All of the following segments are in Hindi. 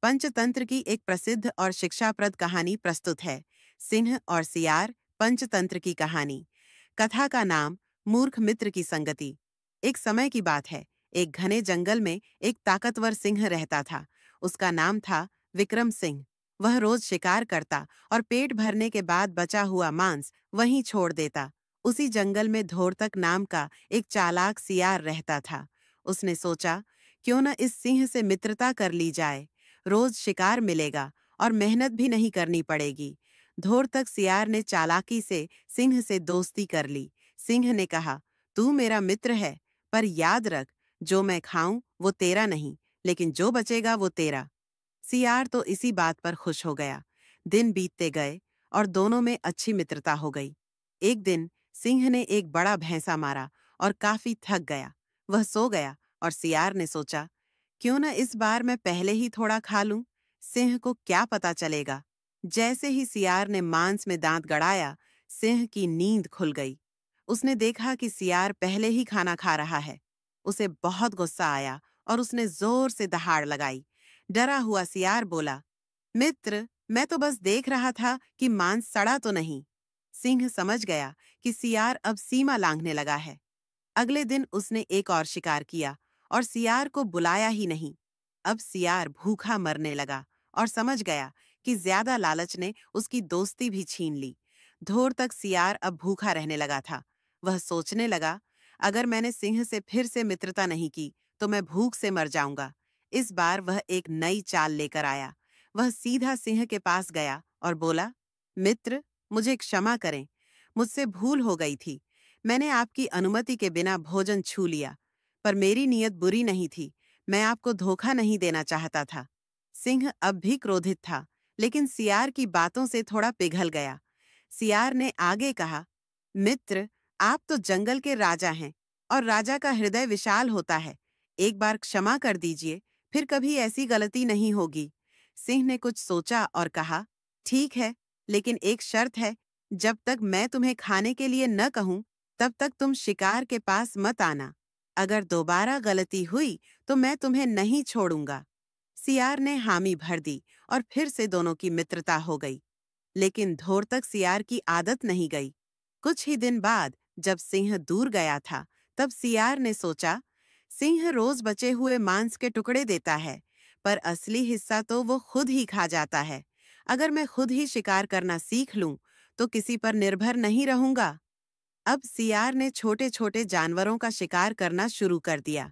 पंचतंत्र की एक प्रसिद्ध और शिक्षाप्रद कहानी प्रस्तुत है। सिंह और सियार, पंचतंत्र की कहानी। कथा का नाम मूर्ख मित्र की संगति। एक समय की बात है, एक घने जंगल में एक ताकतवर सिंह रहता था। उसका नाम था विक्रम सिंह। वह रोज शिकार करता और पेट भरने के बाद बचा हुआ मांस वहीं छोड़ देता। उसी जंगल में धोरतक नाम का एक चालाक सियार रहता था। उसने सोचा, क्यों न इस सिंह से मित्रता कर ली जाए। रोज शिकार मिलेगा और मेहनत भी नहीं करनी पड़ेगी। धोरतक सियार ने चालाकी से सिंह से दोस्ती कर ली। सिंह ने कहा, तू मेरा मित्र है, पर याद रख, जो मैं खाऊं वो तेरा नहीं, लेकिन जो बचेगा वो तेरा। सियार तो इसी बात पर खुश हो गया। दिन बीतते गए और दोनों में अच्छी मित्रता हो गई। एक दिन सिंह ने एक बड़ा भैंसा मारा और काफी थक गया। वह सो गया और सियार ने सोचा, क्यों न इस बार मैं पहले ही थोड़ा खा लूं, सिंह को क्या पता चलेगा। जैसे ही सियार ने मांस में दांत गड़ाया, सिंह की नींद खुल गई। उसने देखा कि सियार पहले ही खाना खा रहा है। उसे बहुत गुस्सा आया और उसने जोर से दहाड़ लगाई। डरा हुआ सियार बोला, मित्र, मैं तो बस देख रहा था कि मांस सड़ा तो नहीं। सिंह समझ गया कि सियार अब सीमा लांघने लगा है। अगले दिन उसने एक और शिकार किया और सियार को बुलाया ही नहीं। अब सियार भूखा मरने लगा और समझ गया कि ज्यादा लालच ने उसकी दोस्ती भी छीन ली। धोर तक सियार अब भूखा रहने लगा था। वह सोचने लगा, अगर मैंने सिंह से फिर से मित्रता नहीं की तो मैं भूख से मर जाऊंगा। इस बार वह एक नई चाल लेकर आया। वह सीधा सिंह के पास गया और बोला, मित्र, मुझे क्षमा करें, मुझसे भूल हो गई थी। मैंने आपकी अनुमति के बिना भोजन छू लिया, पर मेरी नीयत बुरी नहीं थी। मैं आपको धोखा नहीं देना चाहता था। सिंह अब भी क्रोधित था, लेकिन सियार की बातों से थोड़ा पिघल गया। सियार ने आगे कहा, मित्र, आप तो जंगल के राजा हैं और राजा का हृदय विशाल होता है। एक बार क्षमा कर दीजिए, फिर कभी ऐसी गलती नहीं होगी। सिंह ने कुछ सोचा और कहा, ठीक है, लेकिन एक शर्त है, जब तक मैं तुम्हें खाने के लिए न कहूं तब तक तुम शिकार के पास मत आना। अगर दोबारा गलती हुई तो मैं तुम्हें नहीं छोड़ूंगा। सियार ने हामी भर दी और फिर से दोनों की मित्रता हो गई। लेकिन धोरतक सियार की आदत नहीं गई। कुछ ही दिन बाद जब सिंह दूर गया था, तब सियार ने सोचा, सिंह रोज बचे हुए मांस के टुकड़े देता है, पर असली हिस्सा तो वो खुद ही खा जाता है। अगर मैं खुद ही शिकार करना सीख लूं तो किसी पर निर्भर नहीं रहूंगा। अब सियार ने छोटे छोटे जानवरों का शिकार करना शुरू कर दिया।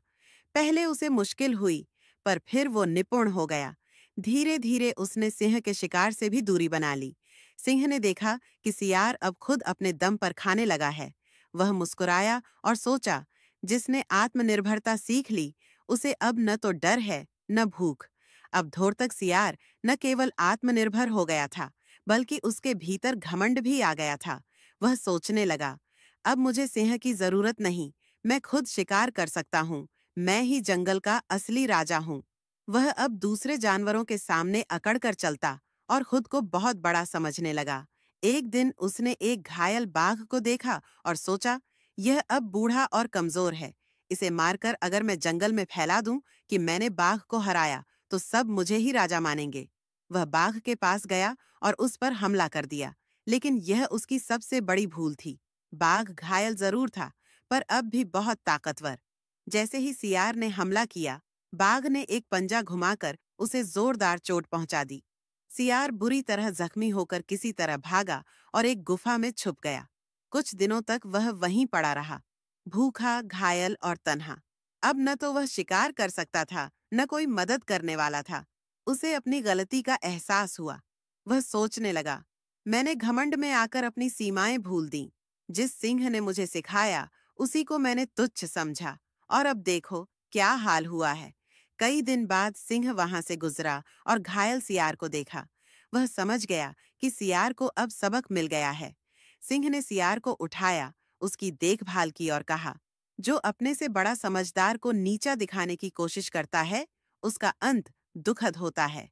पहले उसे मुश्किल हुई, पर फिर वो निपुण हो गया। धीरे धीरे उसने सिंह के शिकार से भी दूरी बना ली। सिंह ने देखा कि सियार अब खुद अपने दम पर खाने लगा है। वह मुस्कुराया और सोचा, जिसने आत्मनिर्भरता सीख ली, उसे अब न तो डर है न भूख। अब धोरतक सियार न केवल आत्मनिर्भर हो गया था, बल्कि उसके भीतर घमंड भी आ गया था। वह सोचने लगा, अब मुझे सिंह की जरूरत नहीं, मैं खुद शिकार कर सकता हूँ। मैं ही जंगल का असली राजा हूँ। वह अब दूसरे जानवरों के सामने अकड़ कर चलता और खुद को बहुत बड़ा समझने लगा। एक दिन उसने एक घायल बाघ को देखा और सोचा, यह अब बूढ़ा और कमजोर है। इसे मारकर अगर मैं जंगल में फैला दूं कि मैंने बाघ को हराया, तो सब मुझे ही राजा मानेंगे। वह बाघ के पास गया और उस पर हमला कर दिया, लेकिन यह उसकी सबसे बड़ी भूल थी। बाघ घायल जरूर था, पर अब भी बहुत ताकतवर। जैसे ही सियार ने हमला किया, बाघ ने एक पंजा घुमाकर उसे जोरदार चोट पहुंचा दी। सियार बुरी तरह जख्मी होकर किसी तरह भागा और एक गुफा में छुप गया। कुछ दिनों तक वह वहीं पड़ा रहा, भूखा, घायल और तन्हा। अब न तो वह शिकार कर सकता था, न कोई मदद करने वाला था। उसे अपनी गलती का एहसास हुआ। वह सोचने लगा, मैंने घमंड में आकर अपनी सीमाएं भूल दी। जिस सिंह ने मुझे सिखाया, उसी को मैंने तुच्छ समझा, और अब देखो क्या हाल हुआ है। कई दिन बाद सिंह वहां से गुजरा और घायल सियार को देखा। वह समझ गया कि सियार को अब सबक मिल गया है। सिंह ने सियार को उठाया, उसकी देखभाल की और कहा, जो अपने से बड़ा समझदार को नीचा दिखाने की कोशिश करता है, उसका अंत दुखद होता है।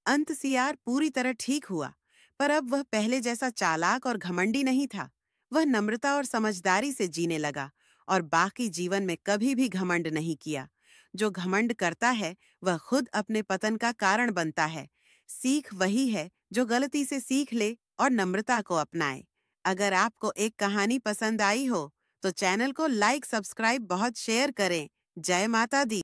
अंत सियार पूरी तरह ठीक हुआ, पर अब वह पहले जैसा चालाक और घमंडी नहीं था। वह नम्रता और समझदारी से जीने लगा और बाकी जीवन में कभी भी घमंड नहीं किया। जो घमंड करता है वह खुद अपने पतन का कारण बनता है। सीख वही है जो गलती से सीख ले और नम्रता को अपनाए। अगर आपको एक कहानी पसंद आई हो तो चैनल को लाइक, सब्सक्राइब बहुत शेयर करें। जय माता दी।